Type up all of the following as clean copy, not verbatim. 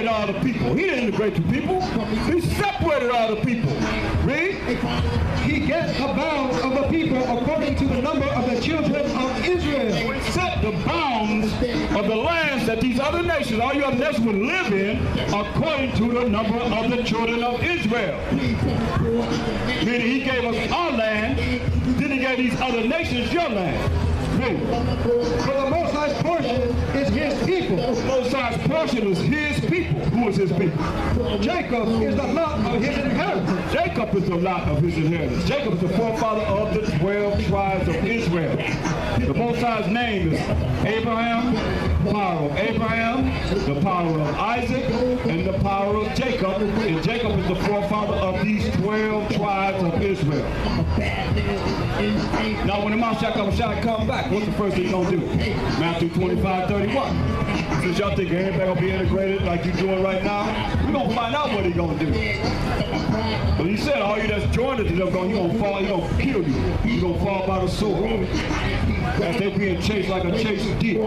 integrated all the people. He didn't integrate the people. He separated all the people. Read. He gave the bounds of the people according to the number of the children of Israel. He set the bounds of the lands that these other nations, all you other nations would live in, according to the number of the children of Israel. Meaning he gave us our land, then he gave these other nations your land. For the Most High's portion is his people. The Most High's portion is his people. Who is his people? Jacob is the lot of his inheritance. Jacob is the lot of his inheritance. Jacob is the forefather of the 12 tribes of Israel. The Most High's name is Abraham, the power of Abraham, the power of Isaac, and the power of Jacob. And Jacob is the forefather of these 12 tribes of Israel. Now when the Mashiach comes back, what's the first thing he's going to do? Matthew 25:31. Since y'all think everybody going to be integrated like you're doing right now, we're going to find out what he's going to do. But he said, all you that's joined to them, you're going to fall, he's going to kill you. You're going to fall by the sword. As they being chased like a chased deer.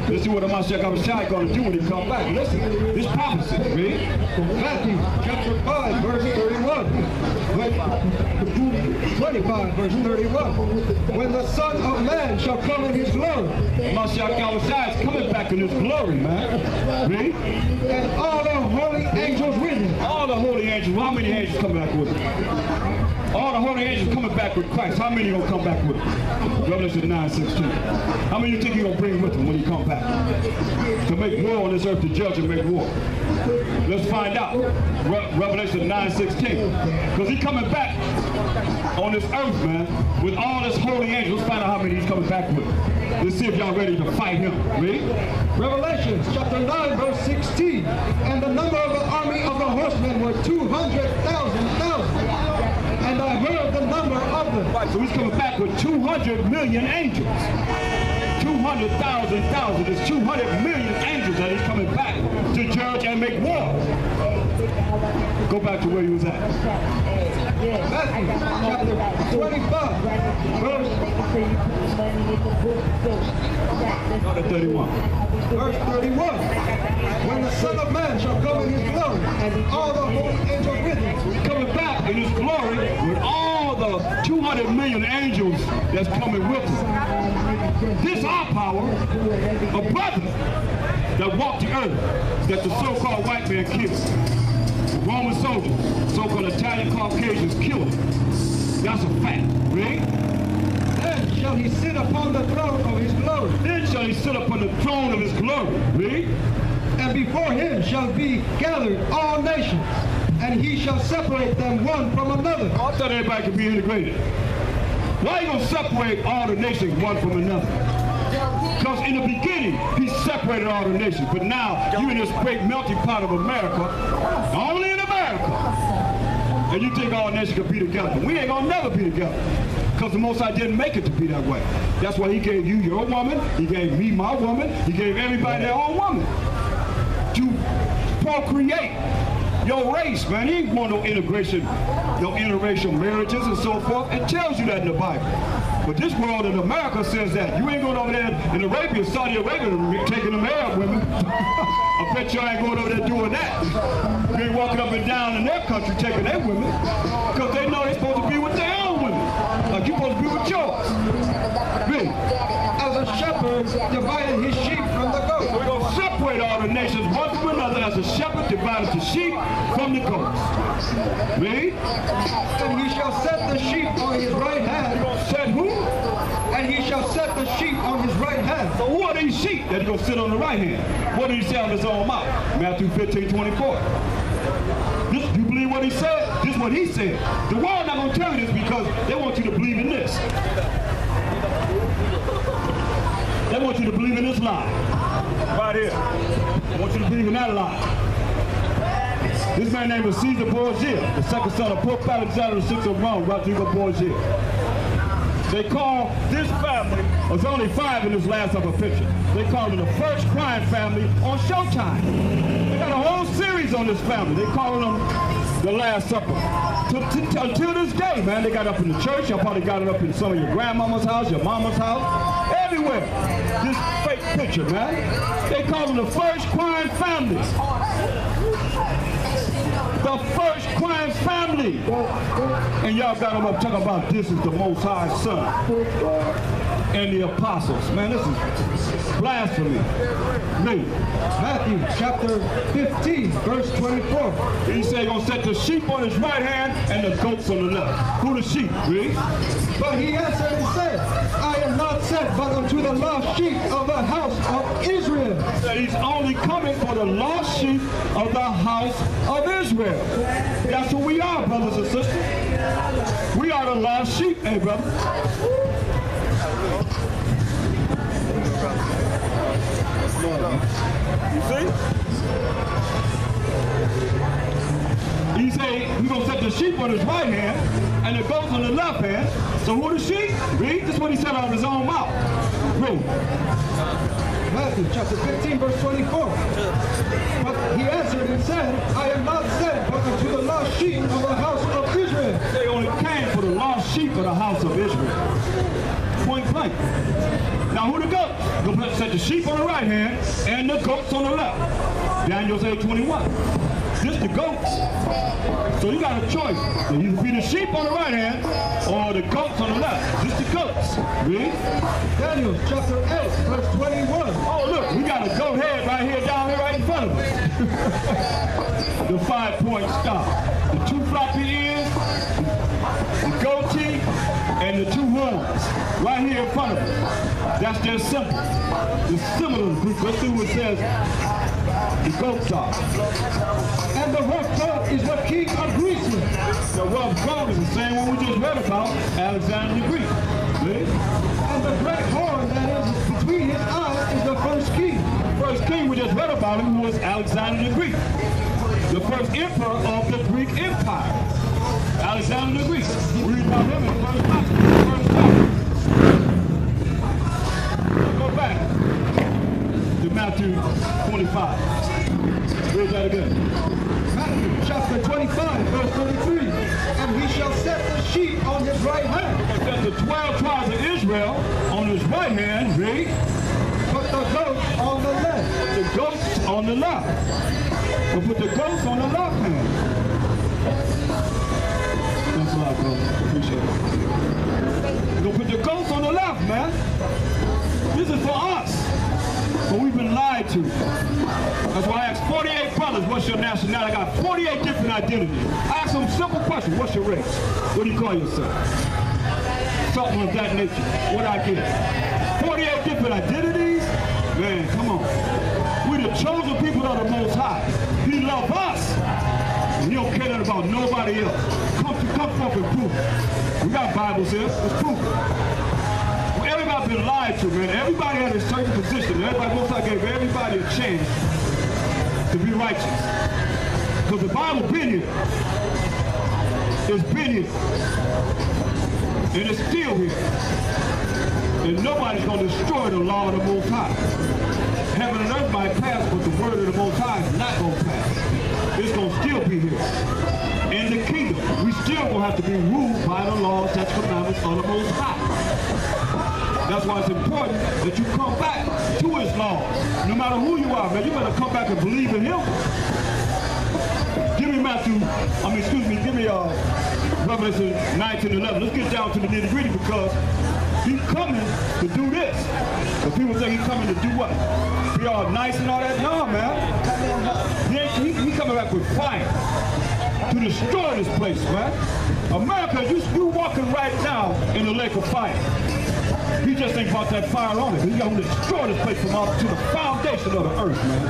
Let's see what the Mashiach is going to do when he comes back. Listen, this prophecy, read. Matthew chapter 5, verse 31. 25, verse 31. When the Son of Man shall come in his glory. Mashiach is coming back in his glory, man. Read. And all the holy angels with him. All the holy angels. How many angels come back with him? All the holy angels coming back with Christ. How many are going to come back with him? Revelation 9:16. How many you think he's going to bring with him when he comes back? To make war on this earth, to judge and make war. Let's find out. Revelation 9:16. Because he's coming back on this earth, man, with all this holy angels. Let's find out how many he's coming back with. Let's see if y'all ready to fight him. Read. Revelation chapter 9, verse 16. And the number of the army of the horsemen were 200,000. And I heard the number of them. Right, so he's coming back with 200 million angels. 200,000. There's 200 million angels that he's coming back to judge and make war. Go back to where he was at. Matthew chapter 25, verse 31. Verse 31. When the Son of Man shall come in his glory, and all the holy angels with him. He's coming back in his glory with all the 200 million angels that's coming with him. This our power, a brother that walked the earth, that the so-called white man killed. Roman soldiers, so-called Italian Caucasians killed. That's a fact, right? Then shall he sit upon the throne of his glory. Then shall he sit upon the throne of his glory, right? And before him shall be gathered all nations, and he shall separate them one from another. I thought everybody could be integrated. Why are you going to separate all the nations one from another? Because in the beginning, he separated all the nations. But now, you're in this great melting pot of America, only in America. And you think all nations could be together. We ain't going to never be together. Because the Most High didn't make it to be that way. That's why he gave you your woman. He gave me my woman. He gave everybody their own woman. To procreate your race, man. He ain't want no integration, no interracial marriages and so forth. It tells you that in the Bible. But this world in America says that. You ain't going over there in Arabia, Saudi Arabia, taking them Arab women. I bet you ain't going over there doing that. You ain't walking up and down in their country taking their women. Because they know they're supposed to be with their own women. Like you're supposed to be with yours. Really? As a shepherd divided his sheep from the goats. We're going to separate all the nations one from another as a shepherd divided the sheep from the goats. Read. And he shall set the sheep on his right hand. Set who? And he shall set the sheep on his right hand. So who are these sheep that he's going to sit on the right hand? What did he say on his own mouth? Matthew 15:24. You believe what he said? This is what he said. The world not going to tell you this because they want you to believe in this. They want you to believe in this lie. Right here. They want you to believe in that lie. This man named was Caesar Borgia, the second son of Pope Alexander VI of Rome, Rodrigo Borgia. They call this family, there's only 5 in this last upper picture. They call it the first crime family on Showtime. They got a whole series on this family. They call them the Last Supper. Until this day, man, they got up in the church. Y'all probably got it up in some of your grandmama's house, your mama's house. Everywhere everywhere. This fake picture, man. They call them the first crime family. The first crime family. And y'all got them up talking about this is the Most High Son and the apostles. Man, this is blasphemy. Me. Matthew chapter 15, verse 24. He said he's going to set the sheep on his right hand and the goats on the left. Who the sheep, read? But he answered and said, I am not sent but unto the lost sheep of the house of Israel. That he's only coming for the lost sheep of the house of Israel. That's who we are, brothers and sisters. We are the lost sheep, hey, brother. You see? He said he's going to set the sheep on his right hand and the goats on the left hand. So who the sheep? Read. This is what he said out of his own mouth. Read. Matthew chapter 15, verse 24. But he answered and said, I am not sent but unto the lost sheep of the house of Israel. They only came for the lost sheep of the house of Israel. Point blank. Now who the goats? Going to set the sheep on the right hand and the goats on the left. Daniel 8:21. This the goats. So you got a choice. You either be the sheep on the right hand or the goats on the left. This the goats. Read. Daniel chapter 8, verse 21. Oh look, we got a goat head right here, down here, right in front of us. The 5-point star. The 2 floppy ears, the goatee, and the 2 horns. Right here in front of us. That's their symbol. The symbol of the group. Let's see what it says. The goats are. And the rough goat is the king of Greece. The rough goat is the same one we just read about, Alexander the Greek. See? And the great horn that is between his eyes is the first king. The first king we just read about him was Alexander the Greek. The first emperor of the Greek Empire. Alexander the Greek. We read about him in the first gospel, the first chapter. Go back to Matthew 25. Read that again. Matthew chapter 25, verse 33. And he shall set the sheep on his right hand. Set the 12 tribes of Israel on his right hand, read. But the goats on the left. The goats on the left. We'll put the goats on the left hand. Thanks a lot, bro. Appreciate it. We're going to put the goats on the left, man. This is for us. But we've been lied to. That's why I asked 48 brothers, what's your nationality? I got 48 different identities. I asked them a simple question, what's your race? What do you call yourself? Something of that nature. What I get? 48 different identities? Man, come on. We're the chosen people of the Most High. He loves us. And he don't care nothing about nobody else. Come forth and prove it. We got Bibles here. Let's prove it. Everybody's been lied to, man. Everybody had a certain position. Everybody Most High gave everybody a chance to be righteous. Because the Bible been here. It's been here. And it's still here. And nobody's going to destroy the law of the Most High. Heaven and earth might pass, but the word of the Most High is not going to pass. It's going to still be here. In the kingdom, we still going to have to be ruled by the laws, statutes, commandments of the Most High. That's why it's important that you come back to his laws. No matter who you are, man, you better come back and believe in him. Give me give me Revelation 19:11. Let's get down to the nitty-gritty because he's coming to do this. But people think he's coming to do what? Be all nice and all that? No, man. He's coming back with fire to destroy this place, man. America, you walking right now in the lake of fire. He just ain't brought that fire on it. He's going to destroy this place from up to the foundation of the earth, man.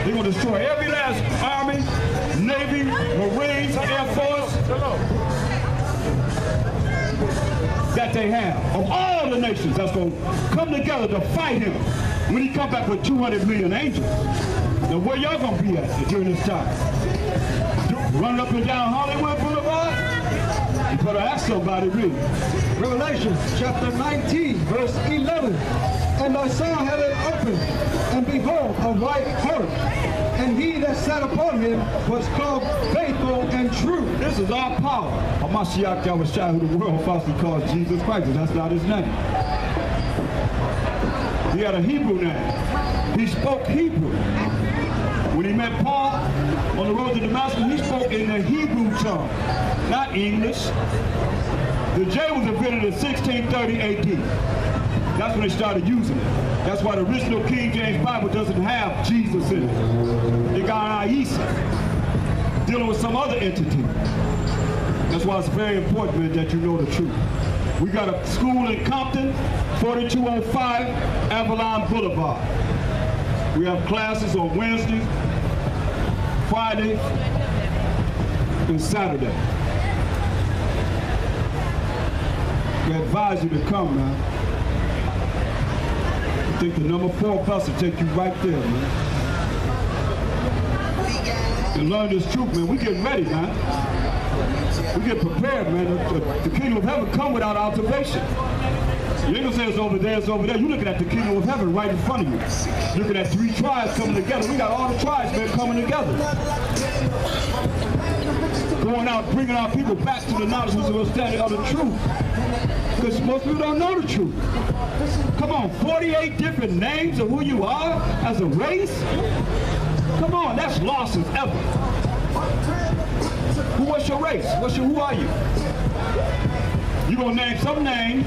They're going to destroy every last army, Navy, Marines, Air Force that they have. Of all the nations that's going to come together to fight him when he come back with 200 million angels. Now where y'all going to be at during this time? Running up and down Hollywood Boulevard? You better ask somebody, read. Revelation chapter 19, verse 11. And I saw heaven open, and behold, a white horse. And he that sat upon him was called Faithful and True. This is our power. Hamashiach Yahushua, who the world falsely calls Jesus Christ. That's not his name. He had a Hebrew name. He spoke Hebrew. When he met Paul on the road to Damascus, he spoke in the Hebrew tongue, not English. The J was invented in 1630 AD. That's when they started using it. That's why the original King James Bible doesn't have Jesus in it. They got Isa, dealing with some other entity. That's why it's very important, man, that you know the truth. We got a school in Compton, 4205 Avalon Boulevard. We have classes on Wednesday, Friday, and Saturday. We advise you to come, man. I think the number 4 bus will take you right there, man. And learn this truth, man. We getting ready, man. We get prepared, man. The kingdom of heaven come without observation. You ain't gonna say it's over there, it's over there. You're looking at the kingdom of heaven right in front of you. Looking at 3 tribes coming together. We got all the tribes, man, coming together. Going out, bringing our people back to the knowledge and understanding of the truth. Because most people don't know the truth. Come on, 48 different names of who you are as a race? Come on, that's lost as ever. What's your race? Who are you? You're going to name some name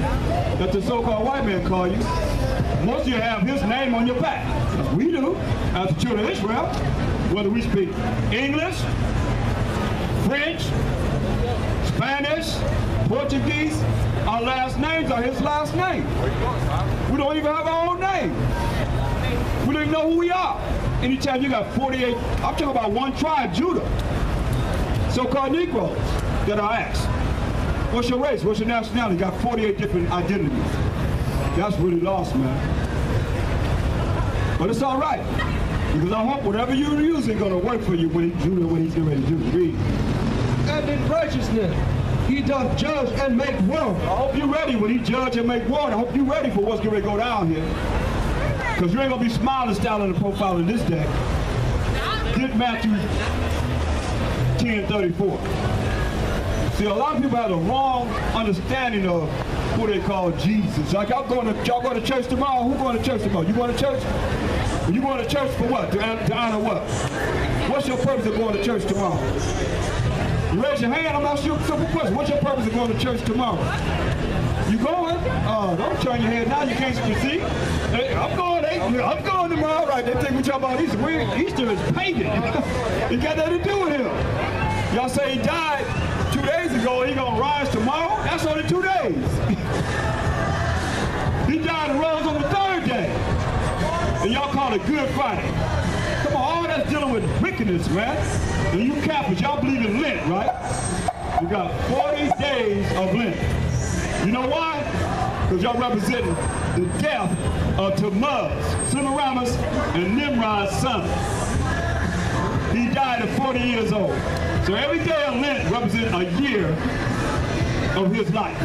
that the so-called white man call you. Most of you have his name on your back. We do, as the children of Israel, whether we speak English, French, Spanish, Portuguese, our last names are his last name. We don't even have our own name. We don't even know who we are. Anytime you got 48, I'm talking about one tribe, Judah. So-called Negroes that are asked, what's your race? What's your nationality? You got 48 different identities. That's really lost, man. But it's all right. Because I hope whatever you're using is going to work for you when he's getting ready to do. Read. And in righteousness he doth judge and make war. I hope you're ready when he judge and make war. I hope you're ready for what's going to go down here. Because you ain't going to be smiling style in the profile in this day. Get Matthew 10:34. See, a lot of people have the wrong understanding of who they call Jesus. Like y'all going to church tomorrow? Who going to church tomorrow? You going to church? You going to church for what? To honor what? What's your purpose of going to church tomorrow? You raise your hand, I'm asking you a simple question. What's your purpose of going to church tomorrow? You going? Don't turn your head now, you can't see. Hey, I'm going tomorrow. Right, they think we talk about Easter. Easter is pagan. It got nothing to do with him. Y'all say he died 2 days ago and he gonna rise tomorrow? That's only 2 days. He died and rose on the 3rd day. And y'all call it Good Friday. Come on, all that's dealing with wickedness, man. And you Catholics, y'all believe in Lent, right? You got 40 days of Lent. You know why? Because y'all representing the death of Tammuz, Semiramis, and Nimrod's son. He died at 40 years old. So every day of Lent represents a year of his life.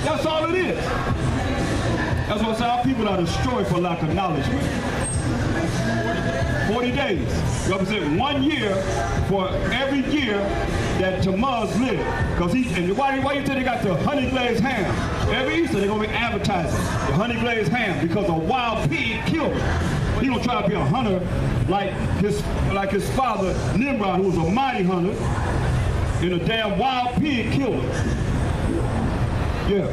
That's all it is. That's what our people are destroyed for lack of knowledge. 40 days represent 1 year for every year that Tammuz lived. Because and why you think they got the honey glazed ham? Every Easter they're gonna be advertising the honey glazed ham because a wild pig killed him. He gonna try to be a hunter like his father Nimrod, who was a mighty hunter, and a damn wild pig killed him. Yeah.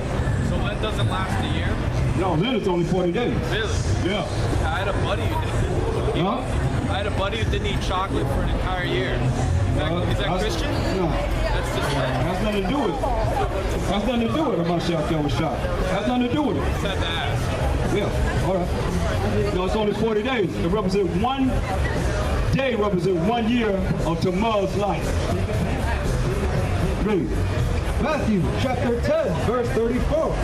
So Lent doesn't last a year? No, Lent is only 40 days. Really? Yeah. I had a buddy who did. Huh? I had a buddy who didn't eat chocolate for an entire year. Is that Christian? No. That's just like... Has nothing to do with it. Has nothing to do with it. I'm not sure if that was shot. Has nothing to do with it. Just had to ask. Yeah, all right. No, it's only 40 days. It represents 1 day, represents 1 year of Tammuz's life. Read. Matthew chapter 10, verse 34.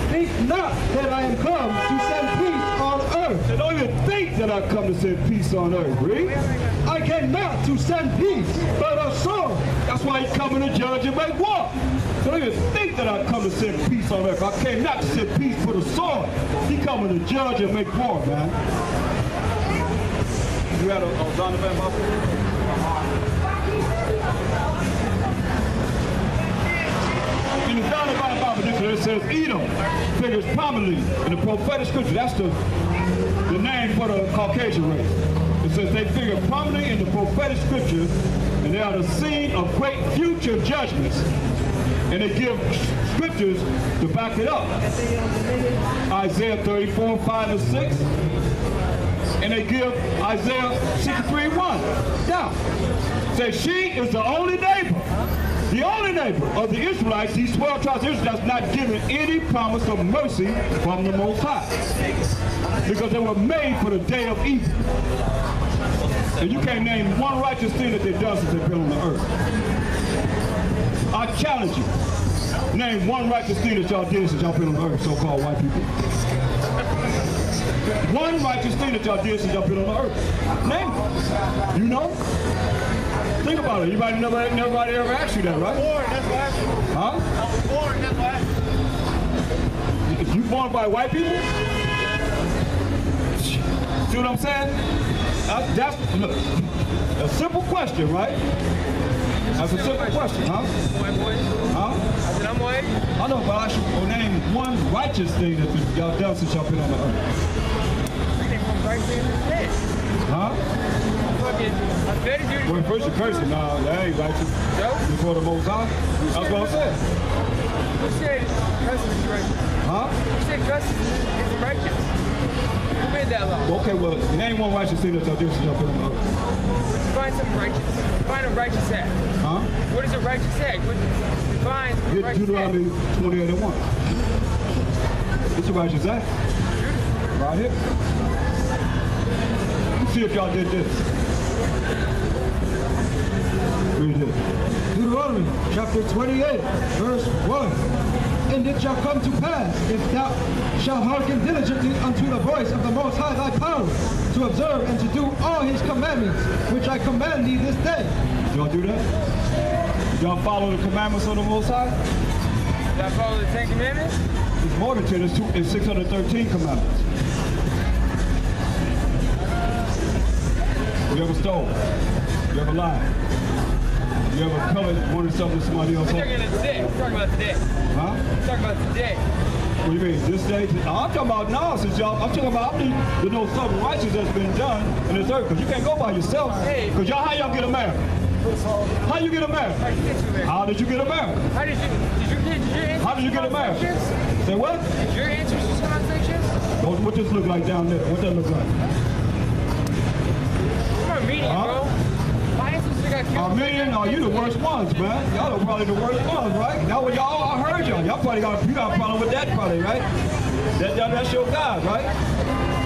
Think not that I am come to send peace on earth. They don't even think that I come to send peace on earth, read. I came not to send peace, but a sword. That's why he's coming to judge and make war. So they don't even think that I come to send peace on earth. I came not to send peace with a sword. He coming to judge and make war, man. You had a Donovan Buffalo? In the Donovan Bible dictionary, it says Edom, figures prominently in the prophetic scripture. That's the name for the Caucasian race. It says they figure prominently in the prophetic scriptures, and they are the scene of great future judgments. And they give scriptures to back it up. Isaiah 34, 5 and 6. And they give Isaiah 63:1. Now, say she is the only neighbor of the Israelites, these 12 tribes of Israel, that's not given any promise of mercy from the Most High. Because they were made for the day of evil. And you can't name one righteous thing that they've done since they've been on the earth. I challenge you. Name one righteous thing that y'all did since y'all been on the earth, so-called white people. One righteous thing that y'all did since y'all been on the earth. Name it. You know? Think about it. Nobody ever asked you that, right? Huh? I was born, that's why. You born by white people? See what I'm saying? Look, a simple question, right? That's a simple question, huh? Huh? I said I'm white. I know, but I should name one righteous thing that y'all done since y'all been on the earth. Huh? Well, first you're cursing. Nah, that ain't righteous. No? Before the Most High. That's what I said. Who said cussing is righteous? Huh? Who said cussing is righteous? Who made that law? Okay, well, name one righteous thing that y'all did since y'all been on the earth. Find something righteous. Find a righteous act. Huh? What is a righteous act? Define a righteous act. Deuteronomy 28:1. It's a righteous act. Right here. Let's see if y'all did this. Read this. Deuteronomy chapter 28, verse 1. And it shall come to pass, if thou shalt hearken diligently unto the voice of the Most High thy power, to observe and to do all his commandments, which I command thee this day. Y'all do that? Y'all follow the commandments of the Most High? Y'all follow the 10 commandments? It's more than 10, it's 613 commandments. You ever stole? You ever lied? You ever wanted something to somebody else? I'm talking about today. I'm talking about today. Huh? I'm talking about today. What do you mean? This day? I'm talking about now, since y'all. I'm talking about I need to know something righteous that's been done in this earth. Because you can't go by yourself. Because y'all, how y'all get a married? How you get a married? How did you get a married? How did your answer? How did you get a married? Say what? Did your answers just come out sections? What does this look like down there? What that look like? I'm Armenian, bro. My ancestors got killed. Armenian? Oh, you the worst ones, man. Y'all are probably the worst ones, right? Now, what y'all, I heard y'all. Y'all probably got a problem with that, probably, right? That's your God, right?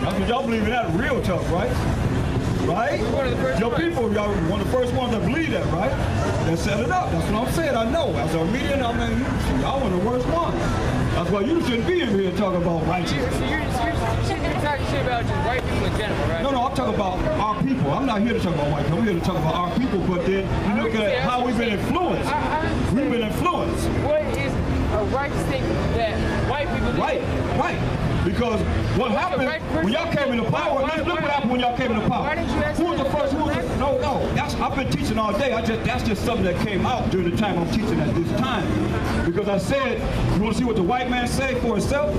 That's what y'all believe in that real tough, right? Right? Your people, y'all one of the first ones that believe that, right? That set it up. That's what I'm saying. I know. As an Armenian, y'all one of the worst ones. That's why you shouldn't be in here talking about righteousness. So you're talking shit about just white people in general, right? No, I'm talking about our people. I'm not here to talk about white people. I'm here to talk about our people, but then you look at how we've been influenced. We've been influenced. What is a righteous thing that white people do? Right. Because what happened when y'all came into power, look what happened when y'all came into power. Who was the first? No. I've been teaching all day. That's just something that came out during the time I'm teaching at this time. Because I said, you want to see what the white man said for himself?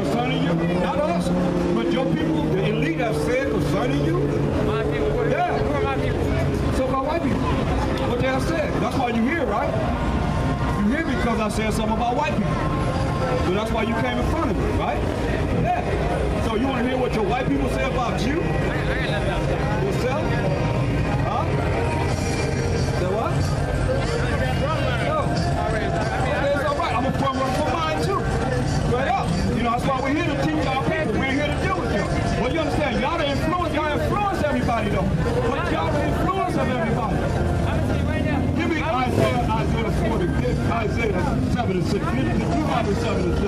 Concerning you? Not us. But your people, the elite have said concerning you? My people. Yeah. Who are my people? So-called white people. What they have said. That's why you're here, right? You're here because I said something about white people. So that's why you came in front of me, right? Yeah. So you want to hear what your white people say about you? Yourself? Huh? Say what? No. Okay, it's all right. I'm a front runner for mine too. Straight up. You know, that's why we're here to teach our people. We're here to deal with you. Well, you understand, y'all influence everybody though. But y'all the influence of everybody. Give me Isaiah 40, Isaiah 7 and 6. Give me 7 and 6.